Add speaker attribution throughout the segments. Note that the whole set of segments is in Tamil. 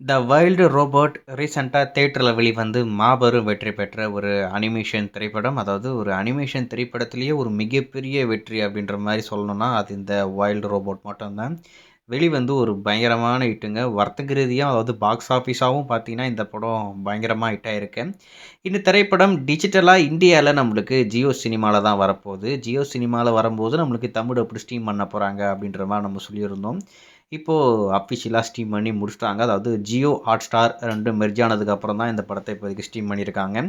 Speaker 1: த வைல்டு ரோபோட் ரீசெண்டாக தியேட்டரில் வெளிவந்து மாபெரும் வெற்றி பெற்ற ஒரு அனிமேஷன் திரைப்படம். அதாவது ஒரு அனிமேஷன் திரைப்படத்திலேயே ஒரு மிகப்பெரிய வெற்றி அப்படின்ற மாதிரி சொல்லணும்னா அது இந்த வைல்டு ரோபோட் மட்டும்தான். வெளிவந்து ஒரு பயங்கரமான ஹிட்டுங்க. வர்த்தக ரீதியாக அதாவது பாக்ஸ் ஆஃபீஸாகவும் பார்த்தீங்கன்னா இந்த படம் பயங்கரமாக ஹிட் ஆயிருக்கு. இந்த திரைப்படம் டிஜிட்டலாக இந்தியாவில் நம்மளுக்கு ஜியோ சினிமாவில் தான் வரப்போகுது. ஜியோ சினிமாவில் வரும்போது நம்மளுக்கு தமிழ் எப்படி ஸ்ட்ரீம் பண்ண போகிறாங்க அப்படின்ற மாதிரி நம்ம சொல்லியிருந்தோம். இப்போது அஃபிஷியலாக ஸ்ட்ரீம் பண்ணி முடிச்சிட்டாங்க. அதாவது ஜியோ ஹாட்ஸ்டார் 2 மெர்ஜ் ஆனதுக்கப்புறம் தான் இந்த படத்தை இப்போதைக்கு ஸ்ட்ரீம் பண்ணியிருக்காங்க.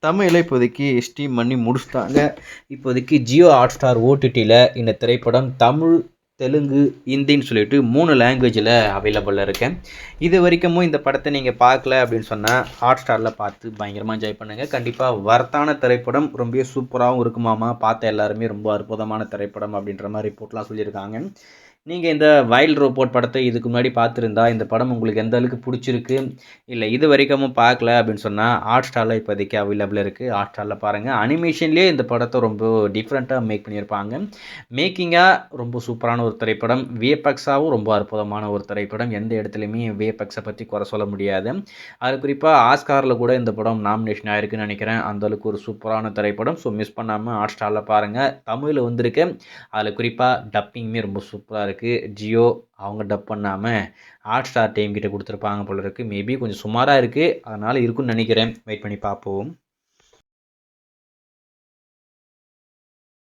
Speaker 1: தமிழில் இப்போதைக்கு ஸ்ட்ரீம் பண்ணி முடிச்சிட்டாங்க. இப்போதைக்கு ஜியோ ஹாட்ஸ்டார் ஓடிடியில் இந்த திரைப்படம் தமிழ், தெலுங்கு, ஹிந்தின்னு சொல்லிட்டு 3 லாங்குவேஜில் அவைலபிளில் இருக்கேன். இது வரைக்கும் இந்த படத்தை நீங்கள் பார்க்கல அப்படின்னு சொன்னால் ஹாட்ஸ்டாரில் பார்த்து பயங்கரமாக என்ஜாய் பண்ணுங்கள். கண்டிப்பாக வர்த்தான திரைப்படம், ரொம்ப சூப்பராகவும் இருக்குமாமா. பார்த்த எல்லாருமே ரொம்ப அற்புதமான திரைப்படம் அப்படின்ற மாதிரி ரிப்போர்ட்லாம் சொல்லியிருக்காங்க. நீங்கள் இந்த வைல்ட் ரோபோட் படத்தை இதுக்கு முன்னாடி பார்த்துருந்தா இந்த படம் உங்களுக்கு எந்த அளவுக்கு பிடிச்சிருக்கு, இல்லை இது வரைக்கும் பார்க்கல அப்படின்னு சொன்னால் ஹாட்ஸ்டாரில் இப்போதைக்கு அவைலபிள் இருக்குது. ஹாட்ஸ்டாரில் பாருங்கள். அனிமேஷன்லேயே இந்த படத்தை ரொம்ப டிஃப்ரெண்ட்டாக மேக் பண்ணியிருப்பாங்க. மேக்கிங்காக ரொம்ப சூப்பரான ஒரு திரைப்படம், விஎஃப்எக்ஸாகவும் ரொம்ப அற்புதமான ஒரு திரைப்படம். எந்த இடத்துலையுமே விஎஃப்எக்ஸை பற்றி குறை சொல்ல முடியாது. அது குறிப்பாக ஆஸ்காரில் கூட இந்த படம் நாமினேஷன் ஆயிருக்குன்னு நினைக்கிறேன். அந்தளவுக்கு ஒரு சூப்பரான திரைப்படம். ஸோ மிஸ் பண்ணாமல் ஹாட்ஸ்டாரில் பாருங்கள். தமிழில் வந்திருக்கு. அதில் குறிப்பாக டப்பிங்குமே ரொம்ப சூப்பராக இருக்குது. ஜியோ அவங்க டப் பண்ணாமல் ஹாட்ஸ்டார் டைம் கிட்ட கொடுத்துருப்பாங்க போல இருக்குது. மேபி கொஞ்சம் சுமாராக இருக்குது, அதனால் இருக்குன்னு நினைக்கிறேன். வெயிட் பண்ணி பார்ப்போம்.